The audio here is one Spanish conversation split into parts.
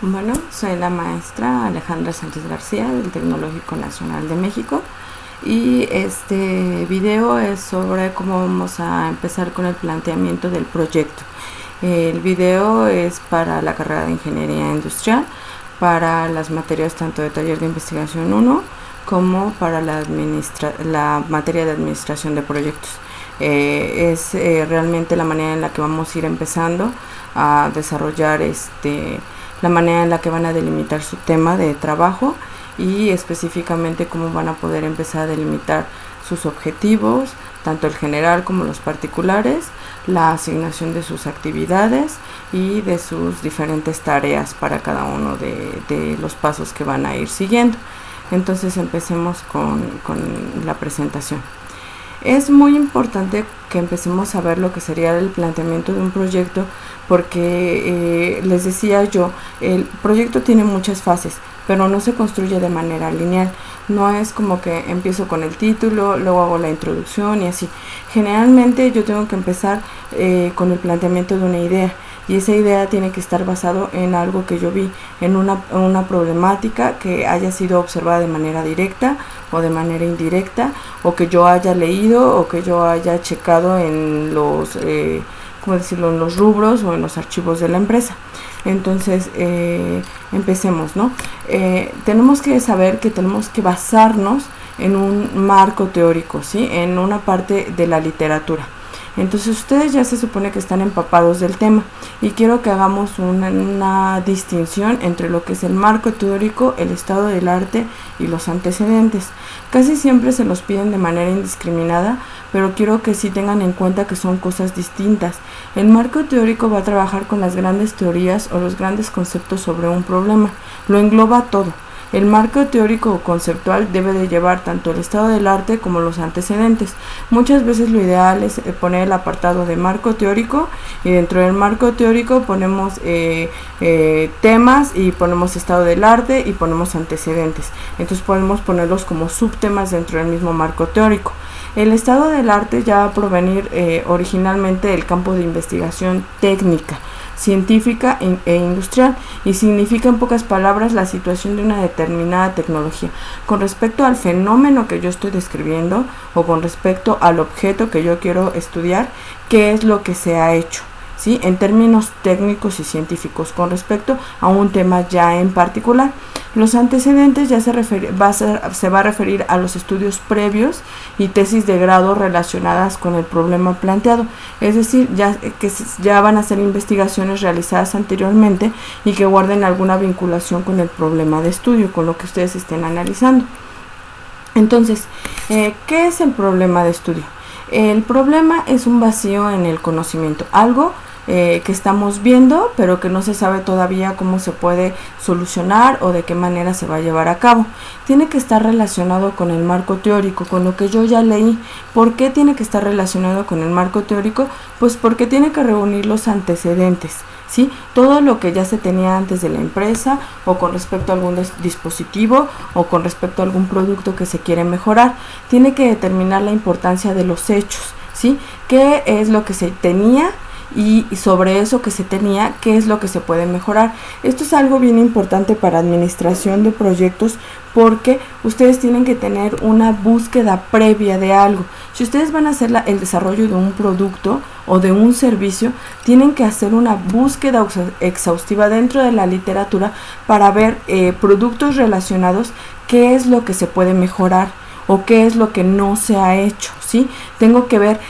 Bueno, soy la maestra Alejandra Sánchez García del Tecnológico Nacional de México y este video es sobre cómo vamos a empezar con el planteamiento del proyecto. El video es para la carrera de Ingeniería Industrial, para las materias tanto de taller de investigación 1 como para la materia de administración de proyectos. Es realmente la manera en la que vamos a ir empezando a desarrollar la manera en la que van a delimitar su tema de trabajo y específicamente cómo van a poder empezar a delimitar sus objetivos, tanto el general como los particulares, la asignación de sus actividades y de sus diferentes tareas para cada uno de los pasos que van a ir siguiendo. Entonces empecemos con la presentación. Es muy importante que empecemos a ver lo que sería el planteamiento de un proyecto porque les decía yo, el proyecto tiene muchas fases, pero no se construye de manera lineal. No es como que empiezo con el título, luego hago la introducción y así. Generalmente yo tengo que empezar con el planteamiento de una idea. Y esa idea tiene que estar basado en algo que yo vi, en una problemática que haya sido observada de manera directa o de manera indirecta, o que yo haya leído o que yo haya checado en los, ¿cómo decirlo?, en los rubros o en los archivos de la empresa. Entonces, empecemos, ¿no? Tenemos que saber que tenemos que basarnos en un marco teórico, ¿sí? En una parte de la literatura. Entonces ustedes ya se supone que están empapados del tema y quiero que hagamos una distinción entre lo que es el marco teórico, el estado del arte y los antecedentes. Casi siempre se los piden de manera indiscriminada, pero quiero que sí tengan en cuenta que son cosas distintas. El marco teórico va a trabajar con las grandes teorías o los grandes conceptos sobre un problema, lo engloba todo. El marco teórico o conceptual debe de llevar tanto el estado del arte como los antecedentes. Muchas veces lo ideal es poner el apartado de marco teórico y dentro del marco teórico ponemos temas y ponemos estado del arte y ponemos antecedentes. Entonces podemos ponerlos como subtemas dentro del mismo marco teórico. El estado del arte ya va a provenir originalmente del campo de investigación técnica, científica e industrial y significa en pocas palabras la situación de una determinada tecnología con respecto al fenómeno que yo estoy describiendo o con respecto al objeto que yo quiero estudiar, qué es lo que se ha hecho, ¿sí? En términos técnicos y científicos con respecto a un tema ya en particular. Los antecedentes ya se va a referir a los estudios previos y tesis de grado relacionadas con el problema planteado, es decir, ya van a ser investigaciones realizadas anteriormente y que guarden alguna vinculación con el problema de estudio, con lo que ustedes estén analizando. Entonces, ¿qué es el problema de estudio? El problema es un vacío en el conocimiento, algo que estamos viendo, pero que no se sabe todavía cómo se puede solucionar o de qué manera se va a llevar a cabo. Tiene que estar relacionado con el marco teórico, con lo que yo ya leí. ¿Por qué tiene que estar relacionado con el marco teórico? Pues porque tiene que reunir los antecedentes, ¿sí? Todo lo que ya se tenía antes de la empresa o con respecto a algún dispositivo o con respecto a algún producto que se quiere mejorar. Tiene que determinar la importancia de los hechos, ¿sí? ¿Qué es lo que se tenía? Y sobre eso que se tenía, qué es lo que se puede mejorar. Esto es algo bien importante para administración de proyectos porque ustedes tienen que tener una búsqueda previa de algo. Si ustedes van a hacer el desarrollo de un producto o de un servicio, tienen que hacer una búsqueda exhaustiva dentro de la literatura para ver productos relacionados, qué es lo que se puede mejorar o qué es lo que no se ha hecho, ¿sí? Tengo que ver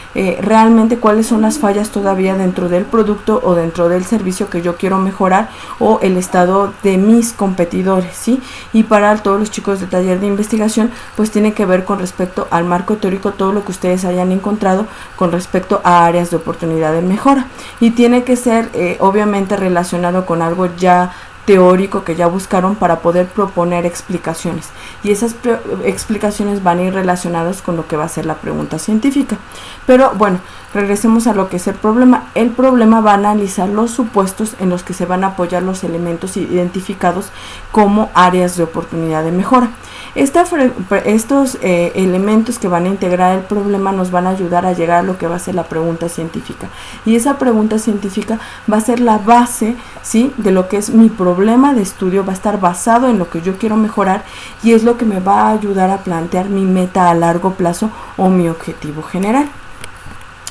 realmente cuáles son las fallas todavía dentro del producto o dentro del servicio que yo quiero mejorar o el estado de mis competidores, ¿sí? Y para todos los chicos de taller de investigación, pues tiene que ver con respecto al marco teórico todo lo que ustedes hayan encontrado con respecto a áreas de oportunidad de mejora. Y tiene que ser obviamente relacionado con algo ya teórico que ya buscaron para poder proponer explicaciones y esas explicaciones van a ir relacionadas con lo que va a ser la pregunta científica. Pero bueno, regresemos a lo que es el problema. El problema va a analizar los supuestos en los que se van a apoyar los elementos identificados como áreas de oportunidad de mejora. Estos elementos que van a integrar el problema nos van a ayudar a llegar a lo que va a ser la pregunta científica. Y esa pregunta científica va a ser la base, ¿sí?, de lo que es mi problema de estudio, va a estar basado en lo que yo quiero mejorar y es lo que me va a ayudar a plantear mi meta a largo plazo o mi objetivo general.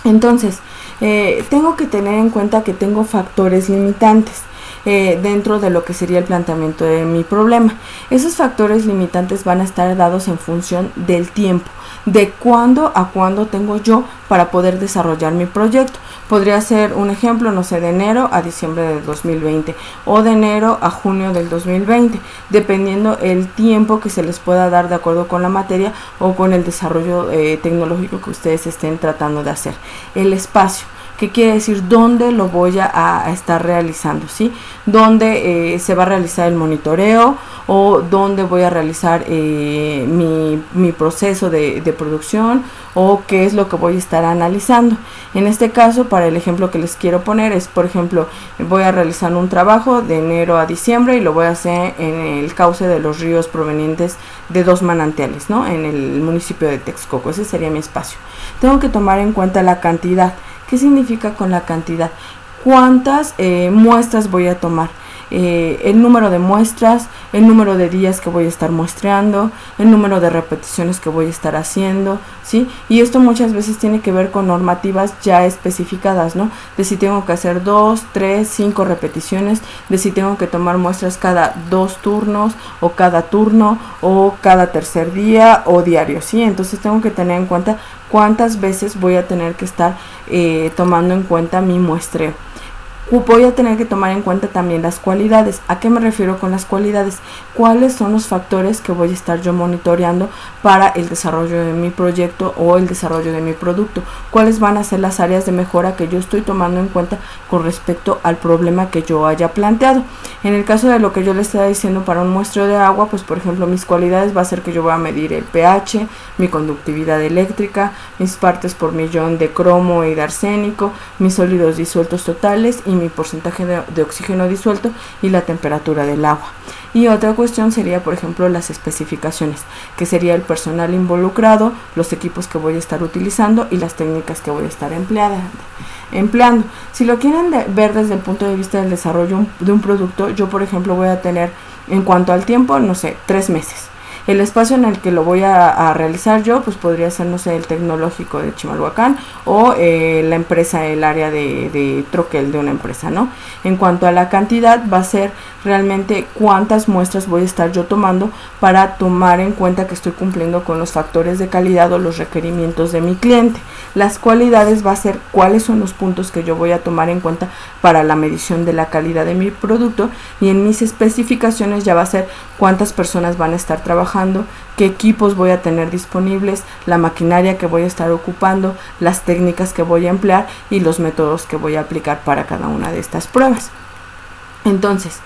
Entonces, tengo que tener en cuenta que tengo factores limitantes dentro de lo que sería el planteamiento de mi problema. Esos factores limitantes van a estar dados en función del tiempo, de cuándo a cuándo tengo yo para poder desarrollar mi proyecto. Podría ser un ejemplo, no sé, de enero a diciembre del 2020 o de enero a junio del 2020, dependiendo el tiempo que se les pueda dar de acuerdo con la materia o con el desarrollo tecnológico que ustedes estén tratando de hacer. El espacio, ¿qué quiere decir? ¿Dónde lo voy a estar realizando? ¿Sí? ¿Dónde se va a realizar el monitoreo? ¿O dónde voy a realizar mi proceso de producción? ¿O qué es lo que voy a estar analizando? En este caso, para el ejemplo que les quiero poner es, por ejemplo, voy a realizar un trabajo de enero a diciembre y lo voy a hacer en el cauce de los ríos provenientes de 2 manantiales, ¿no?, en el municipio de Texcoco. Ese sería mi espacio. Tengo que tomar en cuenta la cantidad. ¿Qué significa con la cantidad? ¿Cuántas muestras voy a tomar? El número de muestras, el número de días que voy a estar muestreando, el número de repeticiones que voy a estar haciendo, ¿sí? Y esto muchas veces tiene que ver con normativas ya especificadas, ¿no? De si tengo que hacer 2, 3, 5 repeticiones, de si tengo que tomar muestras cada 2 turnos, o cada turno, o cada tercer día, o diario, ¿sí? Entonces tengo que tener en cuenta cuántas veces voy a tener que estar tomando en cuenta mi muestreo. Voy a tener que tomar en cuenta también las cualidades. ¿A qué me refiero con las cualidades? ¿Cuáles son los factores que voy a estar yo monitoreando para el desarrollo de mi proyecto o el desarrollo de mi producto? ¿Cuáles van a ser las áreas de mejora que yo estoy tomando en cuenta con respecto al problema que yo haya planteado? En el caso de lo que yo les estaba diciendo para un muestreo de agua, pues por ejemplo mis cualidades va a ser que yo voy a medir el pH, mi conductividad eléctrica, mis partes por millón de cromo y de arsénico, mis sólidos disueltos totales y mi porcentaje de oxígeno disuelto y la temperatura del agua. Y otra cuestión sería, por ejemplo, las especificaciones, que sería el personal involucrado, los equipos que voy a estar utilizando y las técnicas que voy a estar empleando. Si lo quieren ver desde el punto de vista del desarrollo de un producto, yo por ejemplo voy a tener, en cuanto al tiempo, no sé, 3 meses. El espacio en el que lo voy a realizar yo, pues podría ser, no sé, el Tecnológico de Chimalhuacán o la empresa, el área de troquel de una empresa, ¿no? En cuanto a la cantidad, va a ser realmente cuántas muestras voy a estar yo tomando para tomar en cuenta que estoy cumpliendo con los factores de calidad o los requerimientos de mi cliente. Las cualidades va a ser cuáles son los puntos que yo voy a tomar en cuenta para la medición de la calidad de mi producto, y en mis especificaciones ya va a ser cuántas personas van a estar trabajando, qué equipos voy a tener disponibles, la maquinaria que voy a estar ocupando, las técnicas que voy a emplear y los métodos que voy a aplicar para cada una de estas pruebas. Entonces,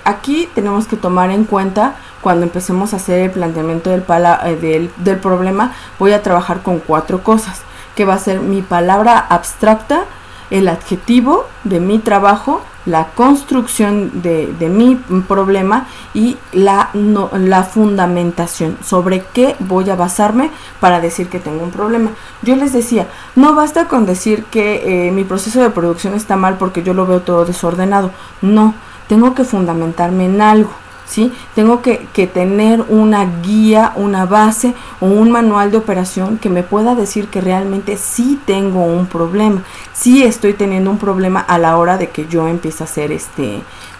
aquí tenemos que tomar en cuenta, cuando empecemos a hacer el planteamiento del problema, voy a trabajar con 4 cosas, que va a ser mi palabra abstracta, el adjetivo de mi trabajo, la construcción de mi problema y la fundamentación, sobre qué voy a basarme para decir que tengo un problema. Yo les decía, no basta con decir que mi proceso de producción está mal porque yo lo veo todo desordenado. No, tengo que fundamentarme en algo, ¿sí? Tengo que tener una guía, una base o un manual de operación que me pueda decir que realmente sí tengo un problema, sí estoy teniendo un problema a la hora de que yo empiece a hacer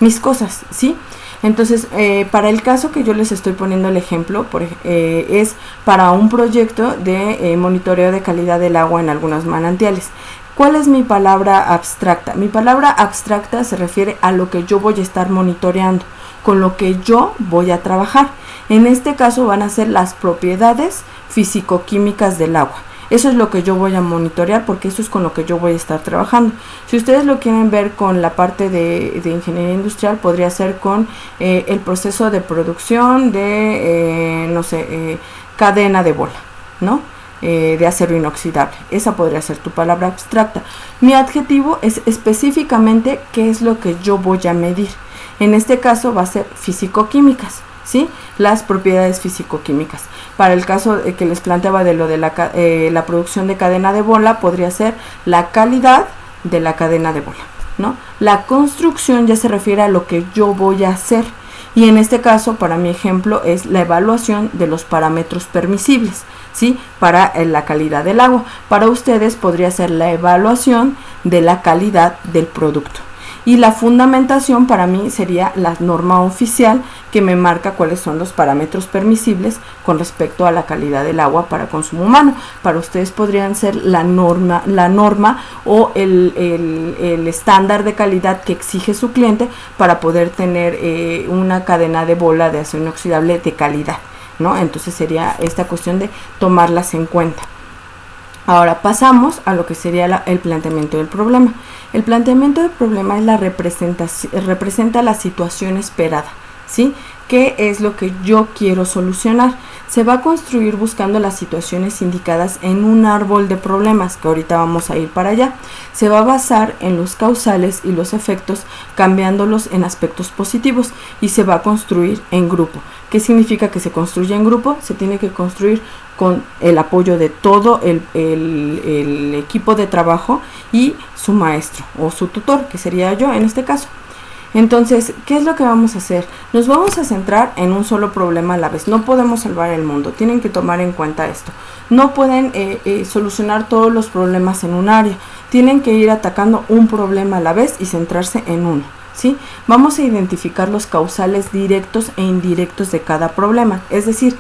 mis cosas, ¿sí? Entonces, para el caso que yo les estoy poniendo el ejemplo, es para un proyecto de monitoreo de calidad del agua en algunos manantiales. ¿Cuál es mi palabra abstracta? Mi palabra abstracta se refiere a lo que yo voy a estar monitoreando, con lo que yo voy a trabajar. En este caso van a ser las propiedades físico-químicas del agua. Eso es lo que yo voy a monitorear, porque eso es con lo que yo voy a estar trabajando. Si ustedes lo quieren ver con la parte de ingeniería industrial, podría ser con el proceso de producción de, cadena de bola, ¿no? De acero inoxidable. Esa podría ser tu palabra abstracta. Mi adjetivo es específicamente qué es lo que yo voy a medir. En este caso va a ser físico-químicas, ¿sí? Las propiedades físico-químicas. Para el caso que les planteaba de lo de la producción de cadena de bola, podría ser la calidad de la cadena de bola, ¿no? La construcción ya se refiere a lo que yo voy a hacer, y en este caso, para mi ejemplo, es la evaluación de los parámetros permisibles, ¿sí? Para la calidad del agua. Para ustedes podría ser la evaluación de la calidad del producto. Y la fundamentación para mí sería la norma oficial que me marca cuáles son los parámetros permisibles con respecto a la calidad del agua para consumo humano. Para ustedes podrían ser la norma o el estándar de calidad que exige su cliente para poder tener una cadena de bola de acero inoxidable de calidad, ¿no? Entonces sería esta cuestión de tomarlas en cuenta. Ahora pasamos a lo que sería el planteamiento del problema. El planteamiento del problema es representa la situación esperada, ¿sí? ¿Qué es lo que yo quiero solucionar? Se va a construir buscando las situaciones indicadas en un árbol de problemas, que ahorita vamos a ir para allá. Se va a basar en los causales y los efectos, cambiándolos en aspectos positivos, y se va a construir en grupo. ¿Qué significa que se construye en grupo? Se tiene que construir con el apoyo de todo el equipo de trabajo y su maestro o su tutor, que sería yo en este caso. Entonces, ¿qué es lo que vamos a hacer? Nos vamos a centrar en un solo problema a la vez. No podemos salvar el mundo, tienen que tomar en cuenta esto. No pueden solucionar todos los problemas en un área, tienen que ir atacando un problema a la vez y centrarse en uno, ¿sí? Vamos a identificar los causales directos e indirectos de cada problema, es decir,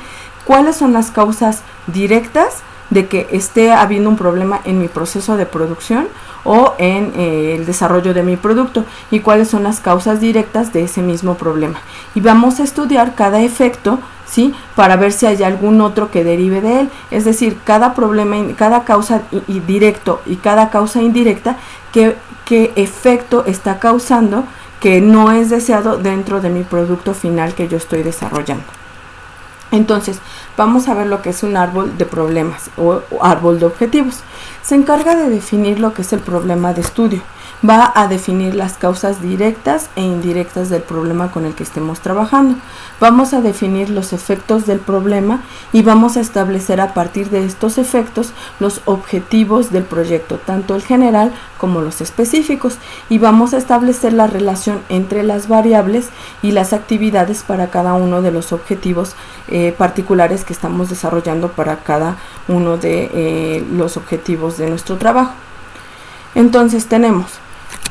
cuáles son las causas directas de que esté habiendo un problema en mi proceso de producción o en el desarrollo de mi producto, y cuáles son las causas directas de ese mismo problema. Y vamos a estudiar cada efecto, ¿sí? Para ver si hay algún otro que derive de él, es decir, cada problema, cada causa directo y cada causa indirecta, qué efecto está causando que no es deseado dentro de mi producto final que yo estoy desarrollando. Entonces, vamos a ver lo que es un árbol de problemas o árbol de objetivos. Se encarga de definir lo que es el problema de estudio. Va a definir las causas directas e indirectas del problema con el que estemos trabajando. Vamos a definir los efectos del problema y vamos a establecer a partir de estos efectos los objetivos del proyecto, tanto el general como los específicos, y vamos a establecer la relación entre las variables y las actividades para cada uno de los objetivos particulares que estamos desarrollando para cada uno de los objetivos de nuestro trabajo. Entonces tenemos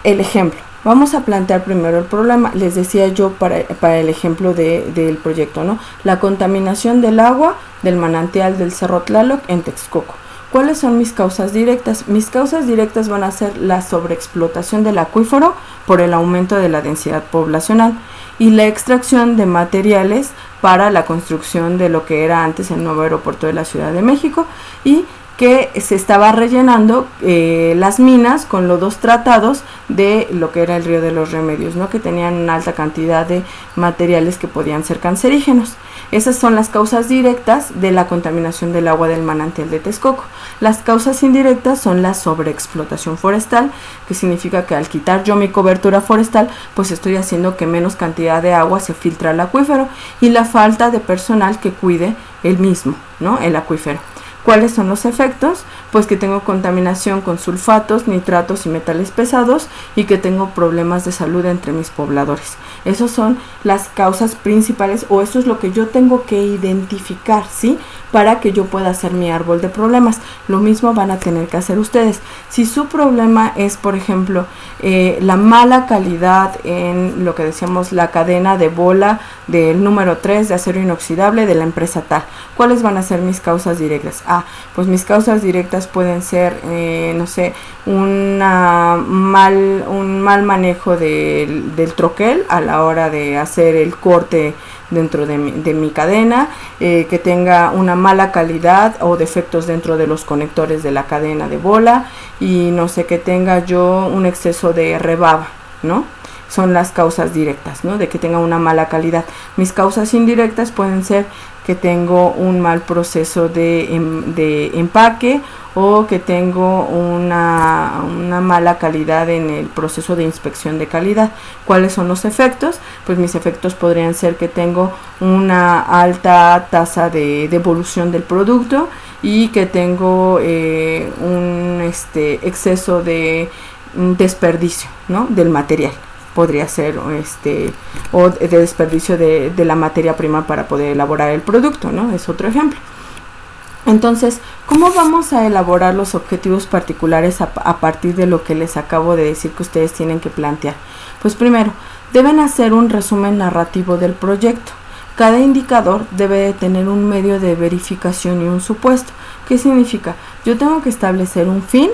el ejemplo. Vamos a plantear primero el problema. Les decía yo para el ejemplo del proyecto, ¿no? La contaminación del agua del manantial del Cerro Tlaloc en Texcoco. ¿Cuáles son mis causas directas? Mis causas directas van a ser la sobreexplotación del acuífero por el aumento de la densidad poblacional y la extracción de materiales para la construcción de lo que era antes el nuevo aeropuerto de la Ciudad de México, y que se estaba rellenando las minas con lodos tratados de lo que era el río de los Remedios, ¿no? Que tenían una alta cantidad de materiales que podían ser cancerígenos. Esas son las causas directas de la contaminación del agua del manantial de Texcoco. Las causas indirectas son la sobreexplotación forestal, que significa que al quitar yo mi cobertura forestal, pues estoy haciendo que menos cantidad de agua se filtre al acuífero, y la falta de personal que cuide el mismo, ¿no? El acuífero. ¿Cuáles son los efectos? Pues que tengo contaminación con sulfatos, nitratos y metales pesados, y que tengo problemas de salud entre mis pobladores. Esas son las causas principales, o eso es lo que yo tengo que identificar, ¿sí? Para que yo pueda hacer mi árbol de problemas. Lo mismo van a tener que hacer ustedes. Si su problema es, por ejemplo, la mala calidad en lo que decíamos la cadena de bola del número 3 de acero inoxidable de la empresa tal, ¿cuáles van a ser mis causas directas? Pues mis causas directas pueden ser, no sé, un mal manejo del troquel a la hora de hacer el corte dentro de mi cadena, que tenga una mala calidad o defectos dentro de los conectores de la cadena de bola, y no sé, que tenga yo un exceso de rebaba, ¿no? Son las causas directas, ¿no? De que tenga una mala calidad. Mis causas indirectas pueden ser que tengo un mal proceso de empaque, o que tengo una mala calidad en el proceso de inspección de calidad. ¿Cuáles son los efectos? Pues mis efectos podrían ser que tengo una alta tasa de devolución del producto y que tengo un exceso de desperdicio, ¿no?, del material. Podría ser o de desperdicio de la materia prima para poder elaborar el producto, ¿no? Es otro ejemplo. Entonces, ¿cómo vamos a elaborar los objetivos particulares a partir de lo que les acabo de decir que ustedes tienen que plantear? Pues primero, deben hacer un resumen narrativo del proyecto. Cada indicador debe de tener un medio de verificación y un supuesto. ¿Qué significa? Yo tengo que establecer un fin,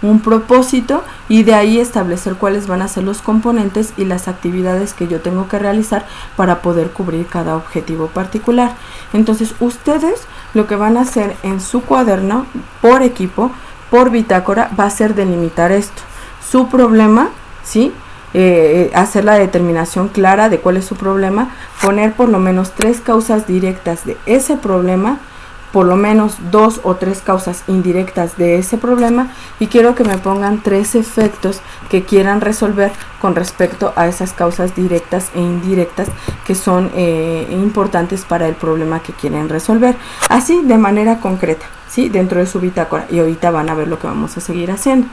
un propósito, y de ahí establecer cuáles van a ser los componentes y las actividades que yo tengo que realizar para poder cubrir cada objetivo particular. Entonces, ustedes lo que van a hacer en su cuaderno, por equipo, por bitácora, va a ser delimitar esto. Su problema, ¿sí? Hacer la determinación clara de cuál es su problema, poner por lo menos 3 causas directas de ese problema, por lo menos 2 o 3 causas indirectas de ese problema, y quiero que me pongan 3 efectos que quieran resolver con respecto a esas causas directas e indirectas que son importantes para el problema que quieren resolver, así de manera concreta, ¿sí?, dentro de su bitácora, y ahorita van a ver lo que vamos a seguir haciendo.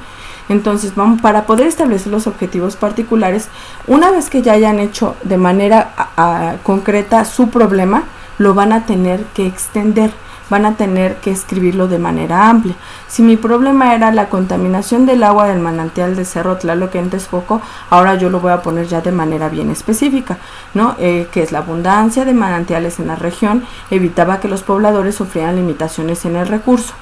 Entonces, para poder establecer los objetivos particulares, una vez que ya hayan hecho de manera concreta su problema, lo van a tener que extender, van a tener que escribirlo de manera amplia. Si mi problema era la contaminación del agua del manantial de Cerro Tlaloc en Texcoco, ahora yo lo voy a poner ya de manera bien específica, ¿no? Que es la abundancia de manantiales en la región evitaba que los pobladores sufrieran limitaciones en el recurso.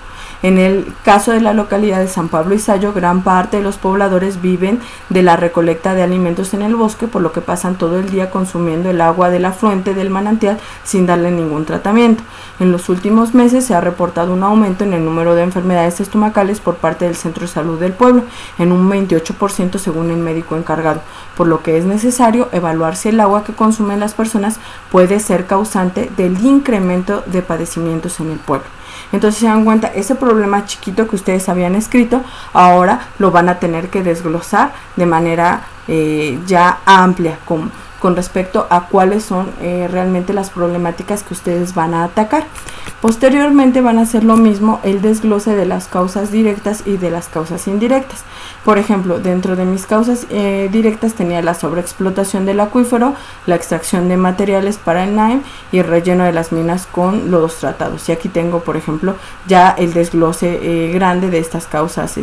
En el caso de la localidad de San Pablo Izayo, gran parte de los pobladores viven de la recolecta de alimentos en el bosque, por lo que pasan todo el día consumiendo el agua del afluente del manantial sin darle ningún tratamiento. En los últimos meses se ha reportado un aumento en el número de enfermedades estomacales por parte del Centro de Salud del pueblo, en un 28% según el médico encargado, por lo que es necesario evaluar si el agua que consumen las personas puede ser causante del incremento de padecimientos en el pueblo. Entonces se dan cuenta, ese problema chiquito que ustedes habían escrito, ahora lo van a tener que desglosar de manera ya amplia con respecto a cuáles son realmente las problemáticas que ustedes van a atacar. Posteriormente van a hacer lo mismo, el desglose de las causas directas y de las causas indirectas. Por ejemplo, dentro de mis causas directas tenía la sobreexplotación del acuífero, la extracción de materiales para el NAIM y el relleno de las minas con lodos tratados. Y aquí tengo, por ejemplo, ya el desglose grande de estas causas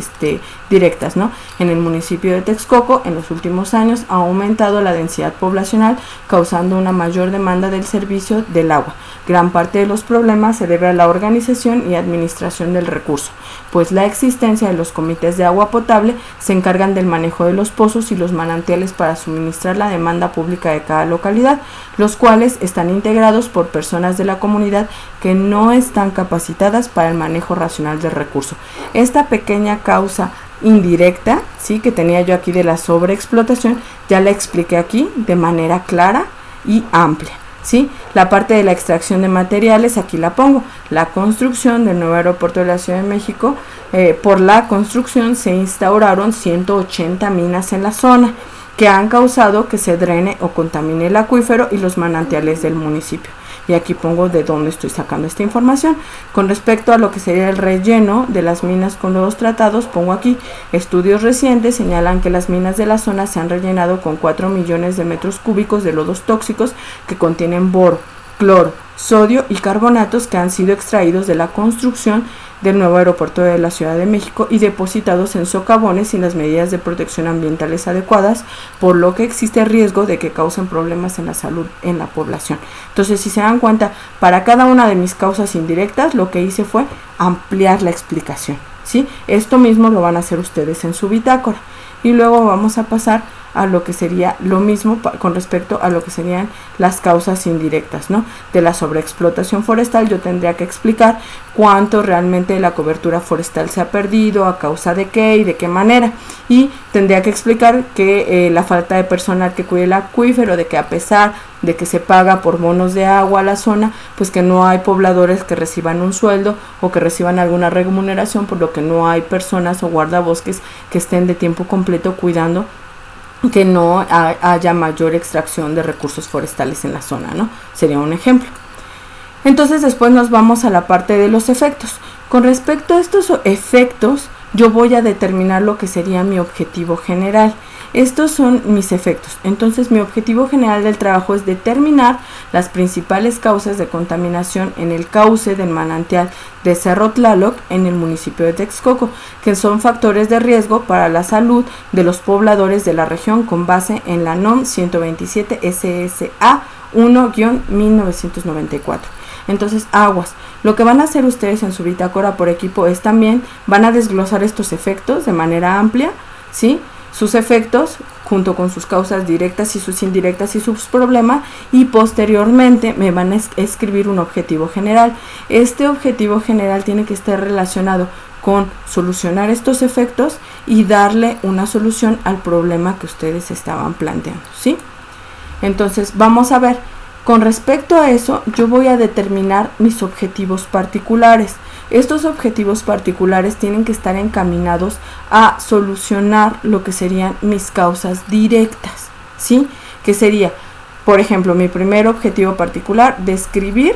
directas, ¿no? En el municipio de Texcoco, en los últimos años, ha aumentado la densidad poblacional, causando una mayor demanda del servicio del agua. Gran parte de los problemas se debe a la organización y administración del recurso, pues la existencia de los comités de agua potable se encargan del manejo de los pozos y los manantiales para suministrar la demanda pública de cada localidad, los cuales están integrados por personas de la comunidad que no están capacitadas para el manejo racional del recurso. Esta pequeña causa indirecta, sí, que tenía yo aquí de la sobreexplotación, ya la expliqué aquí de manera clara y amplia. ¿Sí? La parte de la extracción de materiales, aquí la pongo, la construcción del nuevo aeropuerto de la Ciudad de México, por la construcción se instauraron 180 minas en la zona, que han causado que se drene o contamine el acuífero y los manantiales del municipio. Y aquí pongo de dónde estoy sacando esta información. Con respecto a lo que sería el relleno de las minas con lodos tratados, pongo aquí, estudios recientes señalan que las minas de la zona se han rellenado con 4 millones de metros cúbicos de lodos tóxicos que contienen boro, cloro, sodio y carbonatos que han sido extraídos de la construcción del nuevo aeropuerto de la Ciudad de México y depositados en socavones sin las medidas de protección ambientales adecuadas, por lo que existe riesgo de que causen problemas en la salud en la población. Entonces, si se dan cuenta, para cada una de mis causas indirectas, lo que hice fue ampliar la explicación, ¿sí? Esto mismo lo van a hacer ustedes en su bitácora. Y luego vamos a pasar a lo que sería lo mismo con respecto a lo que serían las causas indirectas, ¿no? De la sobreexplotación forestal yo tendría que explicar cuánto realmente la cobertura forestal se ha perdido, a causa de qué y de qué manera, y tendría que explicar que la falta de personal que cuide el acuífero, de que a pesar de que se paga por bonos de agua a la zona, pues que no hay pobladores que reciban un sueldo o que reciban alguna remuneración, por lo que no hay personas o guardabosques que estén de tiempo completo cuidando que no haya mayor extracción de recursos forestales en la zona, ¿no? Sería un ejemplo. Entonces después nos vamos a la parte de los efectos. Con respecto a estos efectos, yo voy a determinar lo que sería mi objetivo general. Estos son mis efectos. Entonces mi objetivo general del trabajo es determinar las principales causas de contaminación en el cauce del manantial de Cerro Tlaloc en el municipio de Texcoco, que son factores de riesgo para la salud de los pobladores de la región con base en la NOM 127 SSA 1-1994. Entonces, aguas. Lo que van a hacer ustedes en su bitácora por equipo es también, van a desglosar estos efectos de manera amplia, ¿sí? Sus efectos junto con sus causas directas y sus indirectas y sus problemas, y posteriormente me van a escribir un objetivo general. Este objetivo general tiene que estar relacionado con solucionar estos efectos y darle una solución al problema que ustedes estaban planteando, ¿sí? Entonces vamos a ver, con respecto a eso yo voy a determinar mis objetivos particulares. Estos objetivos particulares tienen que estar encaminados a solucionar lo que serían mis causas directas, ¿sí? Que sería, por ejemplo, mi primer objetivo particular, describir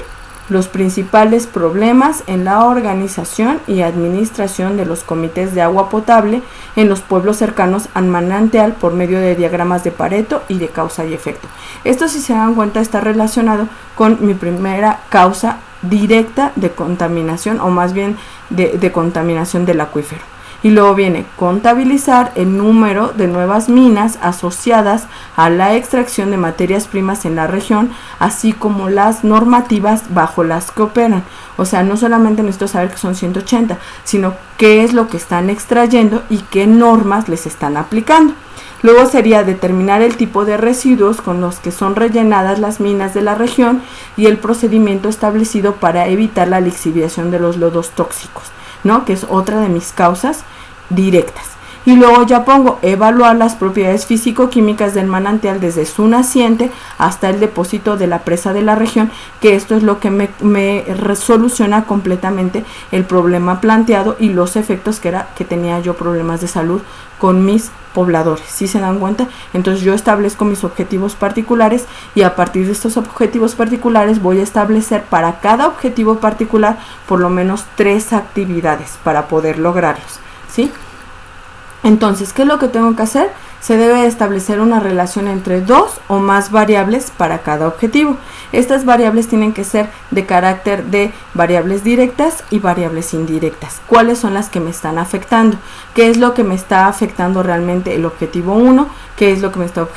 los principales problemas en la organización y administración de los comités de agua potable en los pueblos cercanos al manantial por medio de diagramas de Pareto y de causa y efecto. Esto, si se dan cuenta, está relacionado con mi primera causa directa de contaminación, o más bien de contaminación del acuífero. Y luego viene contabilizar el número de nuevas minas asociadas a la extracción de materias primas en la región, así como las normativas bajo las que operan. O sea, no solamente necesito saber que son 180, sino qué es lo que están extrayendo y qué normas les están aplicando. Luego sería determinar el tipo de residuos con los que son rellenadas las minas de la región y el procedimiento establecido para evitar la lixiviación de los lodos tóxicos, ¿no? Que es otra de mis causas directas. Y luego ya pongo evaluar las propiedades físico-químicas del manantial desde su naciente hasta el depósito de la presa de la región, que esto es lo que me resoluciona completamente el problema planteado y los efectos que tenía yo problemas de salud con mis pobladores. ¿Sí se dan cuenta? Entonces yo establezco mis objetivos particulares y a partir de estos objetivos particulares voy a establecer para cada objetivo particular por lo menos 3 actividades para poder lograrlos, ¿sí? Entonces, ¿qué es lo que tengo que hacer? Se debe establecer una relación entre 2 o más variables para cada objetivo. Estas variables tienen que ser de carácter de variables directas y variables indirectas. ¿Cuáles son las que me están afectando? ¿Qué es lo que me está afectando realmente el objetivo 1? ¿Qué es lo que me está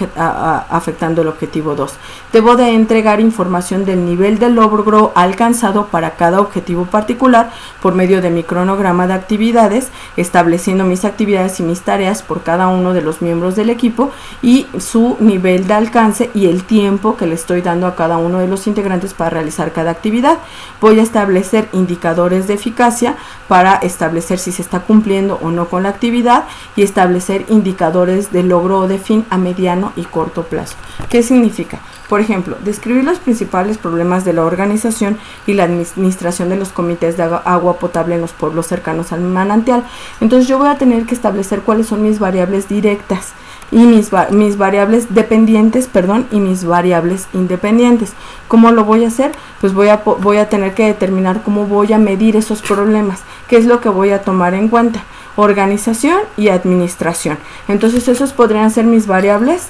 afectando el objetivo 2? Debo de entregar información del nivel de logro alcanzado para cada objetivo particular por medio de mi cronograma de actividades, estableciendo mis actividades y mis tareas por cada uno de los miembros del equipo y su nivel de alcance y el tiempo que le estoy dando a cada uno de los integrantes para realizar cada actividad. Voy a establecer indicadores de eficacia para establecer si se está cumpliendo o no con la actividad y establecer indicadores de logro o de fin a mediano y corto plazo. ¿Qué significa? Por ejemplo, describir los principales problemas de la organización y la administración de los comités de agua potable en los pueblos cercanos al manantial. Entonces yo voy a tener que establecer cuáles son mis variables directas y mis variables dependientes, y mis variables independientes. ¿Cómo lo voy a hacer? Pues voy a tener que determinar cómo voy a medir esos problemas, qué es lo que voy a tomar en cuenta. Organización y administración. Entonces esos podrían ser mis variables.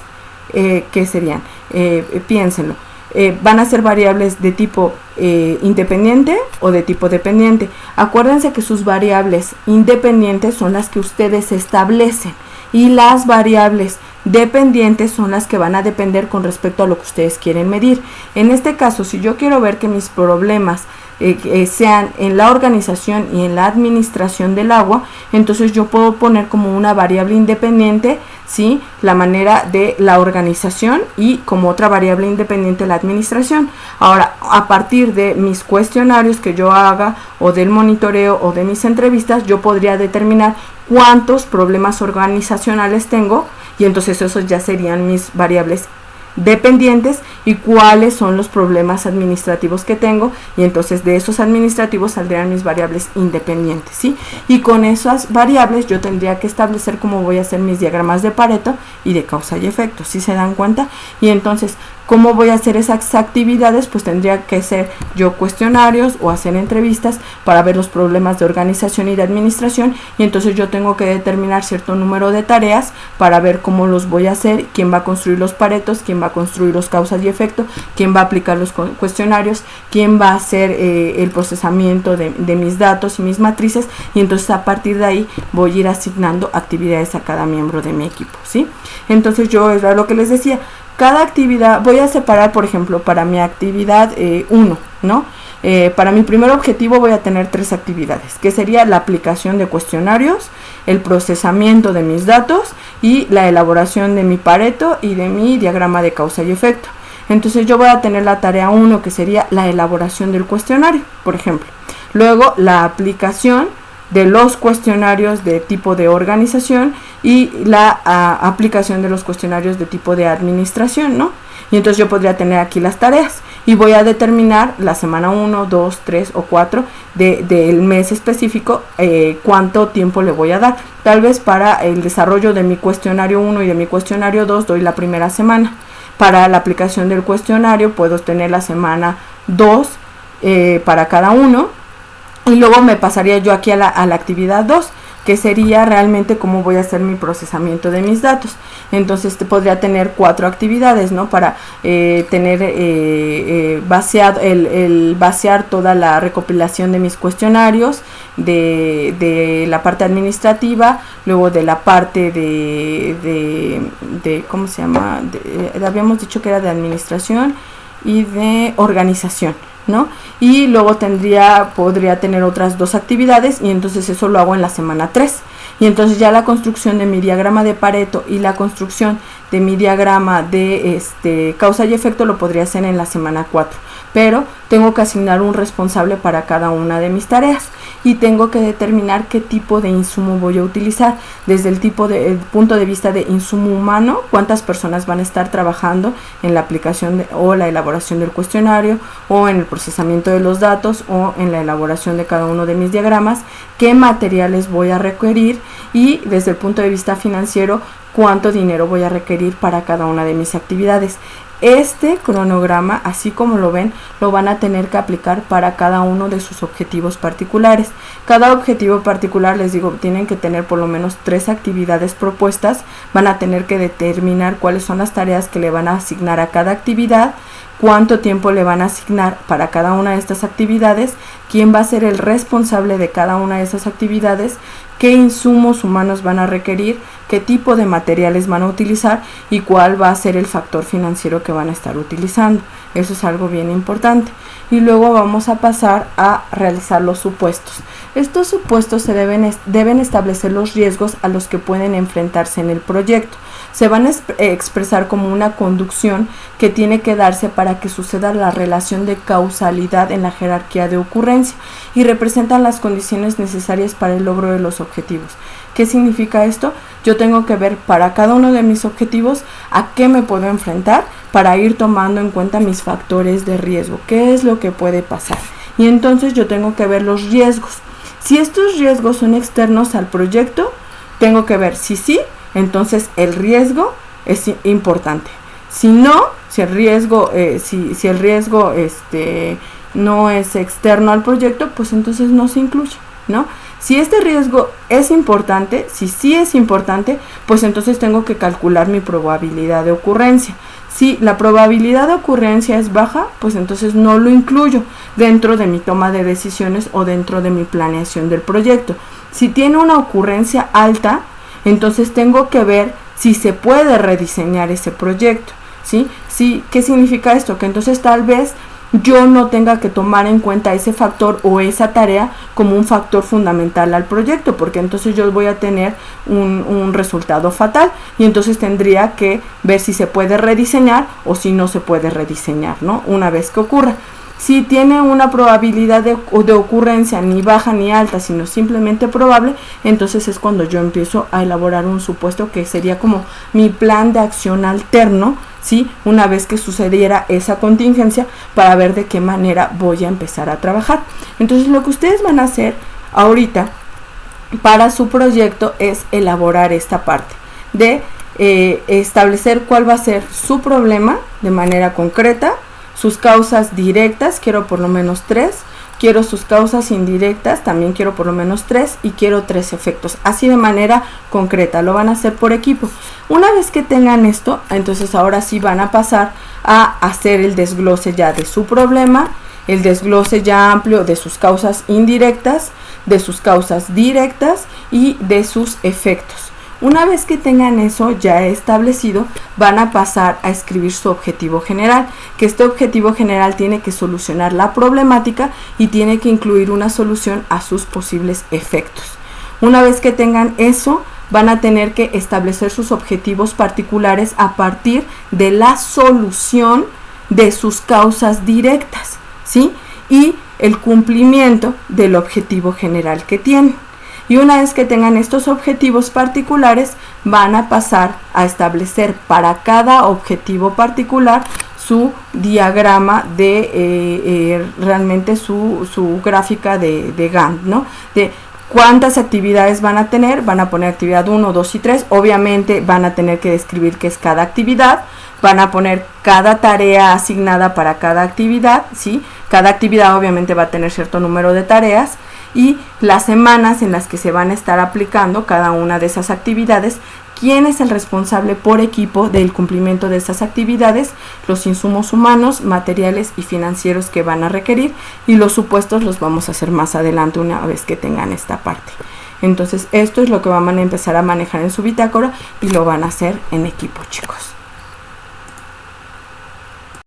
¿Qué serían? Piénsenlo. Van a ser variables de tipo independiente o de tipo dependiente. Acuérdense que sus variables independientes son las que ustedes establecen y las variables dependientes son las que van a depender con respecto a lo que ustedes quieren medir. En este caso, si yo quiero ver que mis problemas sean en la organización y en la administración del agua, entonces yo puedo poner como una variable independiente, ¿sí?, la manera de la organización y como otra variable independiente la administración. Ahora, a partir de mis cuestionarios que yo haga o del monitoreo o de mis entrevistas, yo podría determinar cuántos problemas organizacionales tengo y entonces esos ya serían mis variables dependientes y cuáles son los problemas administrativos que tengo, y entonces de esos administrativos saldrían mis variables independientes, ¿sí? Y con esas variables yo tendría que establecer cómo voy a hacer mis diagramas de Pareto y de causa y efecto, ¿sí se dan cuenta? Y entonces, ¿cómo voy a hacer esas actividades? Pues tendría que hacer yo cuestionarios o hacer entrevistas para ver los problemas de organización y de administración, y entonces yo tengo que determinar cierto número de tareas para ver cómo los voy a hacer, quién va a construir los paretos, quién va a construir los causas y efecto, quién va a aplicar los cuestionarios, quién va a hacer el procesamiento de mis datos y mis matrices, y entonces a partir de ahí voy a ir asignando actividades a cada miembro de mi equipo, ¿sí? Entonces yo, es lo que les decía, cada actividad, voy a separar, por ejemplo, para mi actividad 1, ¿no? Para mi primer objetivo voy a tener 3 actividades, que sería la aplicación de cuestionarios, el procesamiento de mis datos y la elaboración de mi Pareto y de mi diagrama de causa y efecto. Entonces yo voy a tener la tarea 1, que sería la elaboración del cuestionario, por ejemplo. Luego la aplicación de los cuestionarios de tipo de organización y la aplicación de los cuestionarios de tipo de administración, ¿no? Y entonces yo podría tener aquí las tareas y voy a determinar la semana 1, 2, 3 o 4 del mes específico cuánto tiempo le voy a dar. Tal vez para el desarrollo de mi cuestionario 1 y de mi cuestionario 2 doy la primera semana. Para la aplicación del cuestionario puedo tener la semana 2 para cada uno. Y luego me pasaría yo aquí a la actividad 2, que sería realmente cómo voy a hacer mi procesamiento de mis datos. Entonces podría tener 4 actividades, ¿no? Para tener vaciar toda la recopilación de mis cuestionarios, de la parte administrativa, luego de la parte de ¿cómo se llama? Habíamos dicho que era de administración y de organización, ¿no? Y luego podría tener otras 2 actividades, y entonces eso lo hago en la semana 3. Y entonces ya la construcción de mi diagrama de Pareto y la construcción de mi diagrama de causa y efecto lo podría hacer en la semana 4. Pero tengo que asignar un responsable para cada una de mis tareas y tengo que determinar qué tipo de insumo voy a utilizar. Desde el punto de vista de insumo humano, cuántas personas van a estar trabajando en la aplicación o la elaboración del cuestionario, o en el procesamiento de los datos, o en la elaboración de cada uno de mis diagramas, qué materiales voy a requerir, y desde el punto de vista financiero, cuánto dinero voy a requerir para cada una de mis actividades. Este cronograma, así como lo ven, lo van a tener que aplicar para cada uno de sus objetivos particulares. Cada objetivo particular, les digo, tienen que tener por lo menos 3 actividades propuestas. Van a tener que determinar cuáles son las tareas que le van a asignar a cada actividad, cuánto tiempo le van a asignar para cada una de estas actividades, quién va a ser el responsable de cada una de esas actividades, qué insumos humanos van a requerir, qué tipo de materiales van a utilizar y cuál va a ser el factor financiero que van a estar utilizando. Eso es algo bien importante. Y luego vamos a pasar a realizar los supuestos. Estos supuestos deben establecer los riesgos a los que pueden enfrentarse en el proyecto. Se van a expresar como una conducción que tiene que darse para que suceda la relación de causalidad en la jerarquía de ocurrencia, y representan las condiciones necesarias para el logro de los objetivos. ¿Qué significa esto? Yo tengo que ver para cada uno de mis objetivos a qué me puedo enfrentar para ir tomando en cuenta mis factores de riesgo, qué es lo que puede pasar. Y entonces yo tengo que ver los riesgos. Si estos riesgos son externos al proyecto, tengo que ver si sí, entonces el riesgo es importante. Si no, si el riesgo no es externo al proyecto, pues entonces no se incluye, ¿no? Si este riesgo es importante, si sí es importante, pues entonces tengo que calcular mi probabilidad de ocurrencia. Si la probabilidad de ocurrencia es baja, pues entonces no lo incluyo dentro de mi toma de decisiones o dentro de mi planeación del proyecto. Si tiene una ocurrencia alta, entonces tengo que ver si se puede rediseñar ese proyecto, ¿sí? ¿Qué significa esto? Que entonces tal vez yo no tenga que tomar en cuenta ese factor o esa tarea como un factor fundamental al proyecto, porque entonces yo voy a tener un resultado fatal y entonces tendría que ver si se puede rediseñar o si no se puede rediseñar, ¿no? Una vez que ocurra. Si tiene una probabilidad de ocurrencia ni baja ni alta, sino simplemente probable, entonces es cuando yo empiezo a elaborar un supuesto que sería como mi plan de acción alterno, ¿sí? Una vez que sucediera esa contingencia, para ver de qué manera voy a empezar a trabajar. Entonces lo que ustedes van a hacer ahorita para su proyecto es elaborar esta parte de establecer cuál va a ser su problema de manera concreta, sus causas directas, quiero por lo menos 3, quiero sus causas indirectas, también quiero por lo menos 3 y quiero 3 efectos, así de manera concreta, lo van a hacer por equipo. Una vez que tengan esto, entonces ahora sí van a pasar a hacer el desglose ya de su problema, el desglose ya amplio de sus causas indirectas, de sus causas directas y de sus efectos. Una vez que tengan eso ya establecido, van a pasar a escribir su objetivo general, que este objetivo general tiene que solucionar la problemática y tiene que incluir una solución a sus posibles efectos. Una vez que tengan eso, van a tener que establecer sus objetivos particulares a partir de la solución de sus causas directas, ¿sí? Y el cumplimiento del objetivo general que tienen. Y una vez que tengan estos objetivos particulares, van a pasar a establecer para cada objetivo particular su diagrama de realmente su gráfica de Gantt, ¿no? De cuántas actividades van a tener, van a poner actividad 1, 2 y 3, obviamente van a tener que describir qué es cada actividad, van a poner cada tarea asignada para cada actividad, ¿sí? Cada actividad obviamente va a tener cierto número de tareas, y las semanas en las que se van a estar aplicando cada una de esas actividades, quién es el responsable por equipo del cumplimiento de esas actividades, los insumos humanos, materiales y financieros que van a requerir, y los supuestos los vamos a hacer más adelante una vez que tengan esta parte. Entonces esto es lo que van a empezar a manejar en su bitácora y lo van a hacer en equipo, chicos.